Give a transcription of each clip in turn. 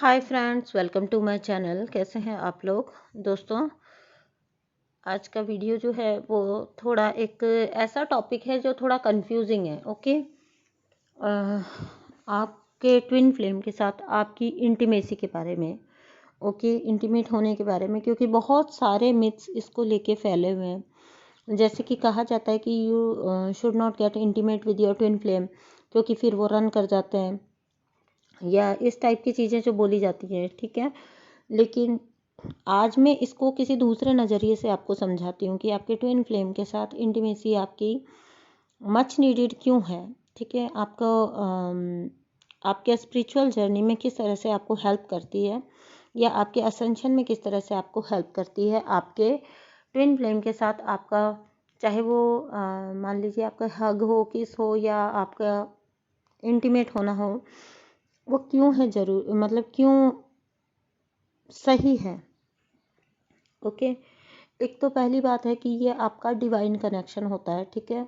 Hi friends, welcome to my channel. कैसे हैं आप लोग दोस्तों। आज का वीडियो जो है वो थोड़ा एक ऐसा टॉपिक है जो थोड़ा कंफ्यूजिंग है। ओके, आपके ट्विन फ्लेम के साथ आपकी इंटीमेसी के बारे में, ओके, इंटीमेट होने के बारे में, क्योंकि बहुत सारे मिथ्स इसको लेके फैले हुए हैं। जैसे कि कहा जाता है कि you should not gate intimate with your twin flame, क्योंकि फिर वो रन कर जाते हैं, या इस टाइप की चीज़ें जो बोली जाती हैं। ठीक है, लेकिन आज मैं इसको किसी दूसरे नज़रिए से आपको समझाती हूँ कि आपके ट्विन फ्लेम के साथ इंटीमेसी आपकी मच नीडेड क्यों है। ठीक है, आपको आपके स्पिरिचुअल जर्नी में किस तरह से आपको हेल्प करती है, या आपके असेंशन में किस तरह से आपको हेल्प करती है। आपके ट्विन फ्लेम के साथ आपका, चाहे वो मान लीजिए आपका हग हो, किस हो, या आपका इंटीमेट होना हो, वो क्यों है जरूर, मतलब क्यों सही है। ओके, एक तो पहली बात है कि ये आपका डिवाइन कनेक्शन होता है। ठीक है,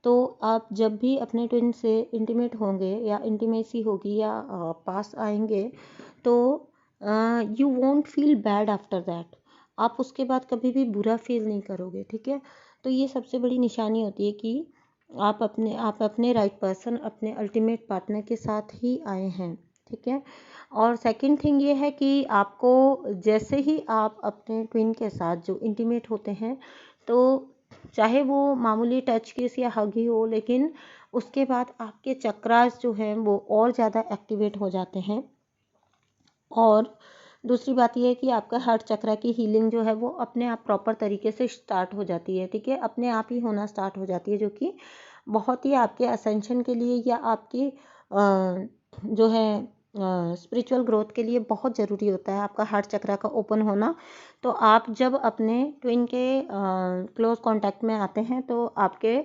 तो आप जब भी अपने ट्विन से इंटीमेट होंगे या इंटीमेसी होगी या पास आएंगे, तो you won't feel bad after that. आप उसके बाद कभी भी बुरा फील नहीं करोगे। ठीक है, तो ये सबसे बड़ी निशानी होती है कि आप अपने राइट पर्सन, अपने अल्टीमेट पार्टनर के साथ ही आए हैं। ठीक है, और सेकंड थिंग ये है कि आपको जैसे ही आप अपने ट्विन के साथ जो इंटीमेट होते हैं, तो चाहे वो मामूली टच किस या हग ही हो, लेकिन उसके बाद आपके चक्रास जो हैं वो और ज़्यादा एक्टिवेट हो जाते हैं। और दूसरी बात यह है कि आपका हार्ट चक्रा की हीलिंग जो है वो अपने आप प्रॉपर तरीके से स्टार्ट हो जाती है। ठीक है, अपने आप ही होना स्टार्ट हो जाती है, जो कि बहुत ही आपके असेंशन के लिए या आपकी जो है स्पिरिचुअल ग्रोथ के लिए बहुत ज़रूरी होता है, आपका हार्ट चक्रा का ओपन होना। तो आप जब अपने ट्विन के क्लोज कांटेक्ट में आते हैं, तो आपके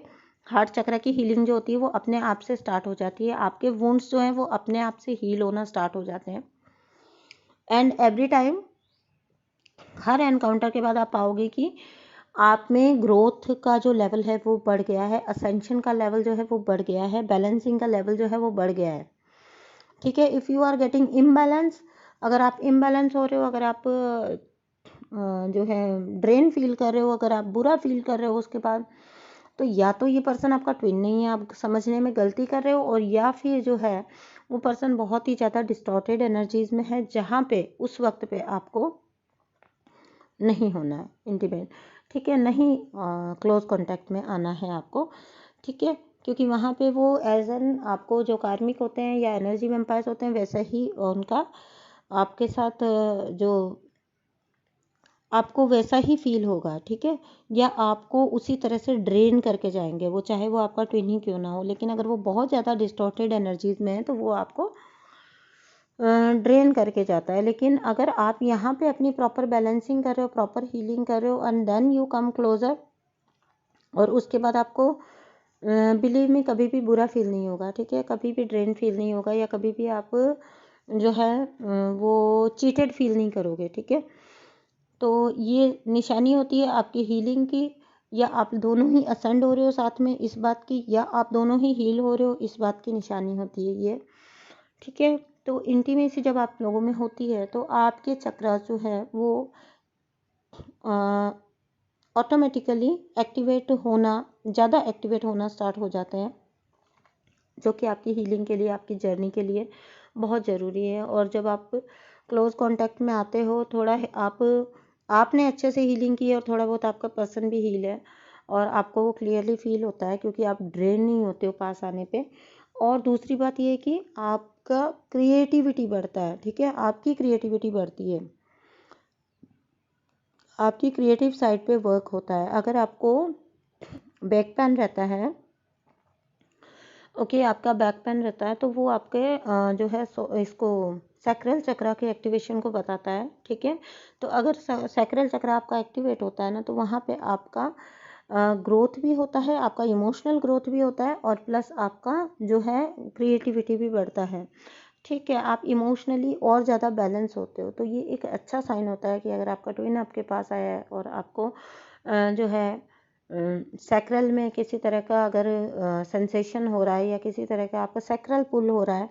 हार्ट चक्रा की हीलिंग जो होती है वो अपने आप से स्टार्ट हो जाती है। आपके वुंड्स जो हैं वो अपने आप से हील होना स्टार्ट हो जाते हैं। And every time, her encounter के बाद आप पाओगे कि आप में ग्रोथ का जो लेवल है वो बढ़ गया है, असेंशन का लेवल जो है वो बढ़ गया है, बैलेंसिंग का लेवल जो है वो बढ़ गया है। ठीक है, if you are getting imbalance, अगर आप इम्बैलेंस हो रहे हो, अगर आप जो है ड्रेन फील कर रहे हो, अगर आप बुरा फील कर रहे हो उसके बाद, तो या तो ये पर्सन आपका ट्विन नहीं है, आप समझने में गलती कर रहे हो, और या फिर जो है वो पर्सन बहुत ही ज़्यादा डिस्टॉर्टेड एनर्जीज में है, जहाँ पे उस वक्त पे आपको नहीं होना है इंटीमेट। ठीक है, नहीं क्लोज कांटेक्ट में आना है आपको। ठीक है, क्योंकि वहाँ पे वो एज एन आपको जो कार्मिक होते हैं या एनर्जी वेम्पायर्स होते हैं, वैसा ही उनका आपके साथ जो आपको वैसा ही फील होगा। ठीक है, या आपको उसी तरह से ड्रेन करके जाएंगे वो, चाहे वो आपका ट्विन ही क्यों ना हो। लेकिन अगर वो बहुत ज़्यादा डिस्टॉर्टेड एनर्जीज में है तो वो आपको ड्रेन करके जाता है। लेकिन अगर आप यहाँ पे अपनी प्रॉपर बैलेंसिंग कर रहे हो, प्रॉपर हीलिंग कर रहे हो, and then you come closer, और उसके बाद आपको बिलीव में कभी भी बुरा फील नहीं होगा। ठीक है, कभी भी ड्रेन फील नहीं होगा, या कभी भी आप जो है वो चीटेड फील नहीं करोगे। ठीक है, तो ये निशानी होती है आपकी हीलिंग की, या आप दोनों ही असेंड हो रहे हो साथ में इस बात की, या आप दोनों ही हील हो रहे हो इस बात की निशानी होती है ये। ठीक है, तो इंटीमेसी जब आप लोगों में होती है तो आपके चक्रा जो है वो ऑटोमेटिकली एक्टिवेट होना, ज़्यादा एक्टिवेट होना स्टार्ट हो जाते हैं, जो कि आपकी हीलिंग के लिए, आपकी जर्नी के लिए बहुत ज़रूरी है। और जब आप क्लोज कांटेक्ट में आते हो, थोड़ा आपने अच्छे से हीलिंग की है और थोड़ा बहुत आपका पर्सन भी हील है, और आपको वो क्लियरली फील होता है, क्योंकि आप ड्रेन नहीं होते हो पास आने पे। और दूसरी बात ये है कि आपका क्रिएटिविटी बढ़ता है। ठीक है, आपकी क्रिएटिविटी बढ़ती है, आपकी क्रिएटिव साइड पे वर्क होता है। अगर आपको बैक पेन रहता है, ओके, आपका बैक पेन रहता है, तो वो आपके जो है इसको सैक्रल चक्रा के एक्टिवेशन को बताता है। ठीक है, तो अगर सैक्रल चक्रा आपका एक्टिवेट होता है ना, तो वहाँ पे आपका ग्रोथ भी होता है, आपका इमोशनल ग्रोथ भी होता है, और प्लस आपका जो है क्रिएटिविटी भी बढ़ता है। ठीक है, आप इमोशनली और ज़्यादा बैलेंस होते हो। तो ये एक अच्छा साइन होता है कि अगर आपका ट्विन आपके पास आया है और आपको जो है सैक्रल में किसी तरह का अगर सेंसेशन हो रहा है, या किसी तरह का आपका सैक्रल पुल हो रहा है,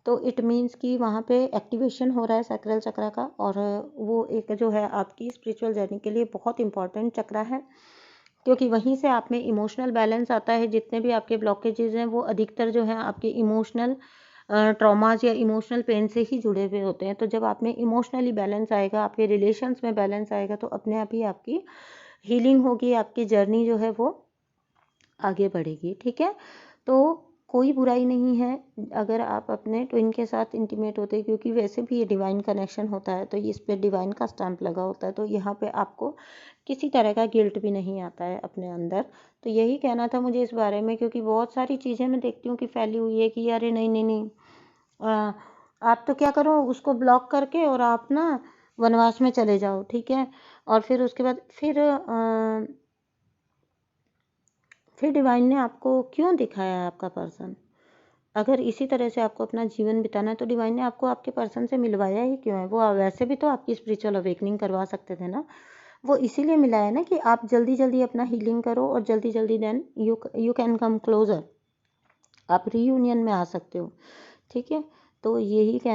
तो इट मीन्स कि वहाँ पे एक्टिवेशन हो रहा है सैक्रल चक्र का, और वो एक जो है आपकी स्पिरिचुअल जर्नी के लिए बहुत इंपॉर्टेंट चक्र है, क्योंकि वहीं से आप में इमोशनल बैलेंस आता है। जितने भी आपके ब्लॉकेजेज हैं वो अधिकतर जो है आपके इमोशनल ट्रॉमाज या इमोशनल पेन से ही जुड़े हुए होते हैं। तो जब आप में इमोशनली बैलेंस आएगा, आपके रिलेशंस में बैलेंस आएगा, तो अपने आप ही आपकी हीलिंग होगी, आपकी जर्नी जो है वो आगे बढ़ेगी। ठीक है, तो कोई बुराई नहीं है अगर आप अपने ट्विन के साथ इंटीमेट होते हैं, क्योंकि वैसे भी ये डिवाइन कनेक्शन होता है, तो इस पे डिवाइन का स्टैंप लगा होता है, तो यहाँ पे आपको किसी तरह का गिल्ट भी नहीं आता है अपने अंदर। तो यही कहना था मुझे इस बारे में, क्योंकि बहुत सारी चीज़ें मैं देखती हूँ कि फैली हुई है कि अरे नहीं नहीं नहीं, आप तो क्या करो, उसको ब्लॉक करके और आप ना वनवास में चले जाओ। ठीक है, और फिर उसके बाद फिर डिवाइन ने आपको क्यों दिखाया है आपका पर्सन? अगर इसी तरह से आपको अपना जीवन बिताना है तो डिवाइन ने आपको आपके पर्सन से मिलवाया ही क्यों है? वो वैसे भी तो आपकी स्पिरिचुअल अवेकनिंग करवा सकते थे ना। वो इसीलिए मिला है ना कि आप जल्दी जल्दी अपना हीलिंग करो, और जल्दी जल्दी then you can come closer, आप रीयूनियन में आ सकते हो। ठीक है, तो यही